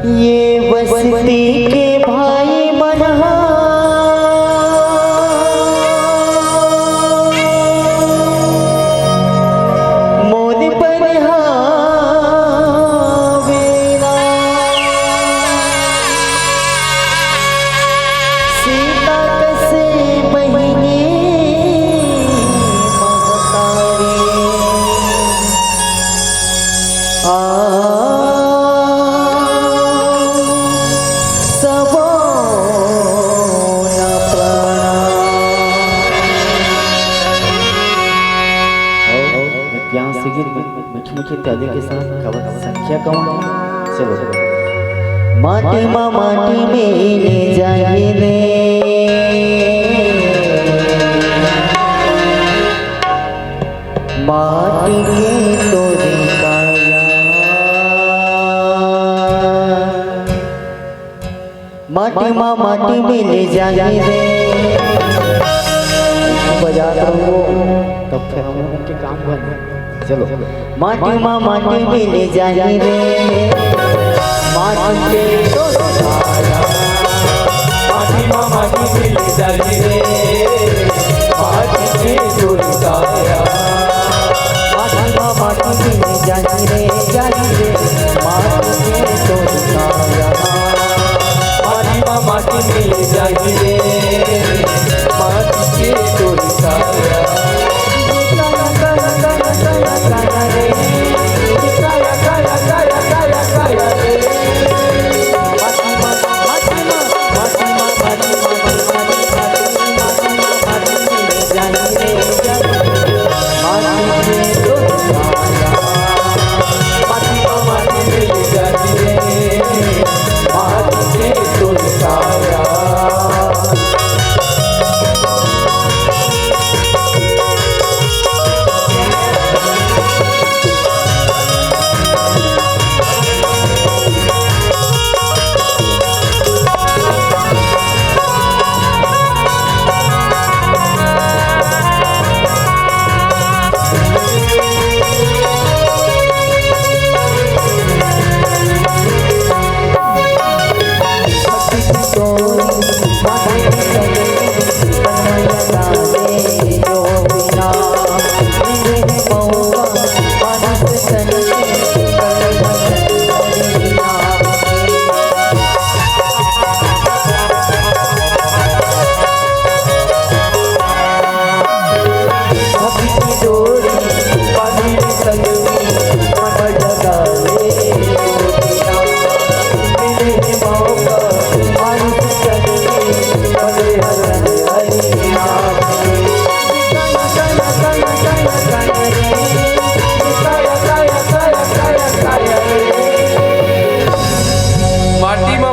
ये बस्ती के भाई मना मोदी पर हावेला सीता कसे बहिनी इत्यादि के साथ खबर संख्या कौन है? चलो माटी माँ माटी में ले जाइए रे माटी के तोरे काया माटी माँ माटी में ले जाइए रे बजा रहो तब फिर हम लोगों के काम बने। चलो माटी माँ माटी में ले जाइए रे माटी के माटी माँ माटी में ले जाइए रे माटी के चोरिया माटी माँ माटी में ले जाइए रे माटी के चोरिया माटी माँ माटी में ले जाइए रे माटी के चोरिया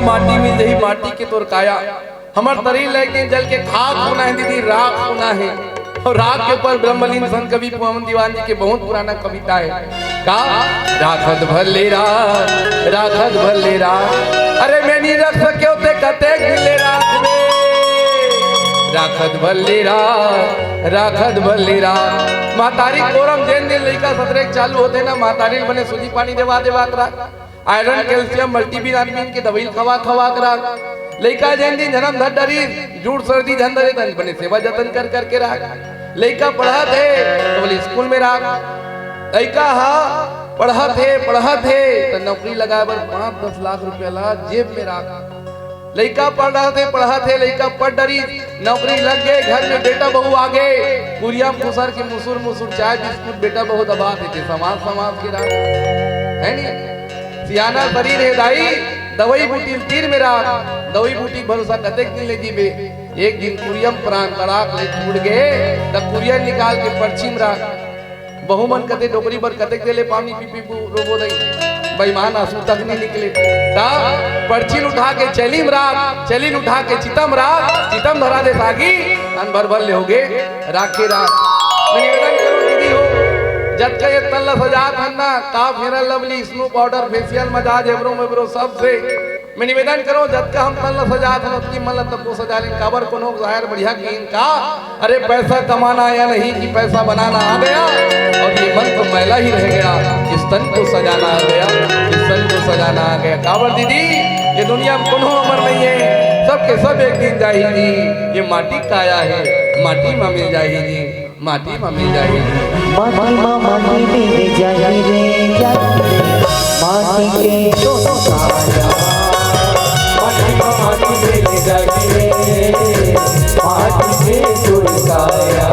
माटी में जही माटी के तोर काया हमार तरी लेके जल के खाक होना है दीदी राख होना है। और राख के ऊपर ब्रह्मलीन संत कवि पवन दीवान जी के बहुत पुराना कविता है का राखत भले राख अरे मैं नहीं रख सके होते कते गिले राख में राखत भले राख मातारी कोरम जैन दिन लइका सतरे चालू होते ना मातारी बने सूजी पानी देवा करा आयरन कैल्शियम मल्टीविटामिन के दवाई खवा करा लइका जैन दिन जन्म धर डरी जूड़ सर्दी धन धरे तन बने सेवा जतन कर के रख लइका पढ़त है तो बोले स्कूल में रख लइका पढ़त है तो नौकरी लगाए बर 5-10 लाख रुपया ला जेब में रख लइका पढ़त है लइका पढ़ डरी नौकरी लग गए घर में बेटा बहू आ गए कुरिया मुसर के मुसुर चाय बिस्कुट बेटा बहू दबा देते समाज के रख है नहीं सियाना शरीर है दाई दवाई बूटी तीर में राख दवाई बूटी भरोसा कतेक दिन ले जीबे एक दिन कुरियम प्राण तड़ाक ले छूट गए त कुरिया निकाल के पर्ची में राख बहुमन कते डोकरी पर कतेक देले पानी पी रोबो दई बेईमान आंसू तक नहीं निकले ता पर्ची उठा के चलीम उठा के चितम धरा दे सागी अन भर ले होगे राखे राख मैं निवेदन करूं दीदी हो जब का ये तल्ला सजा खन्ना का fair lovely snow powder facial मजाज एब्रो सब से मैं निवेदन करो जब का हम तल्ला सजा खनो की मतलब तब को सजा लें काबर को नो जाहिर बढ़िया की इनका अरे पैसा कमाना या नहीं कि पैसा बनाना आ गया और ये मन तो मैला ही रह गया इस तन को सजाना आ गया इस तन को सजाना आ गया काबर दीदी ये दुनिया में कोनो अमर नहीं है, सबके सब एक दिन जाएगी। ये माटी काया है, माटी में मिल जाएगी, माटी में मिल जाएगी। माटी में मिल जाएगी रे, माटी के तो काया। माटी में मिल जाएगी रे, माटी के तो काया।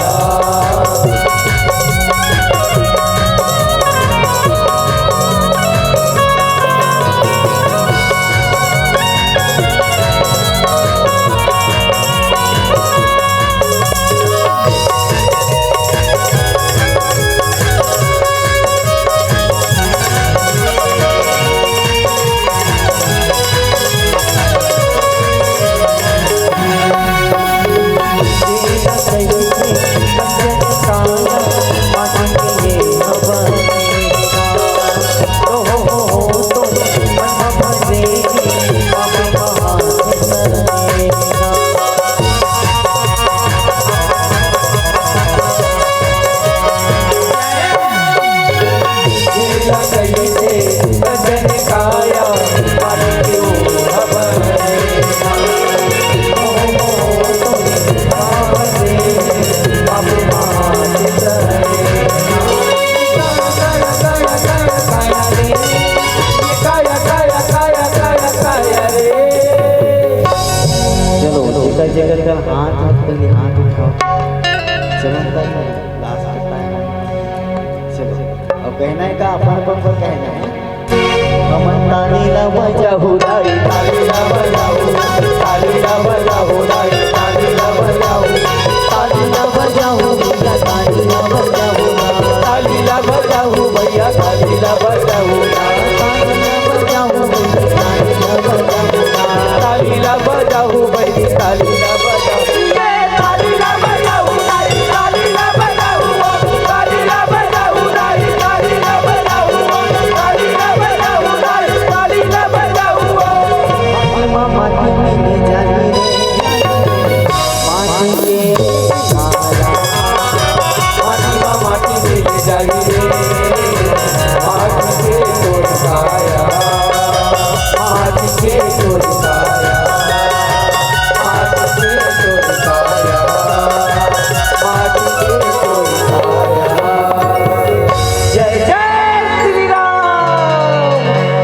जगह का हाथ पहले हाथ उठाओ, चलो लास्ट चलो। अब कहना है का अपन को कहना है, हमन तानी ला बजाहू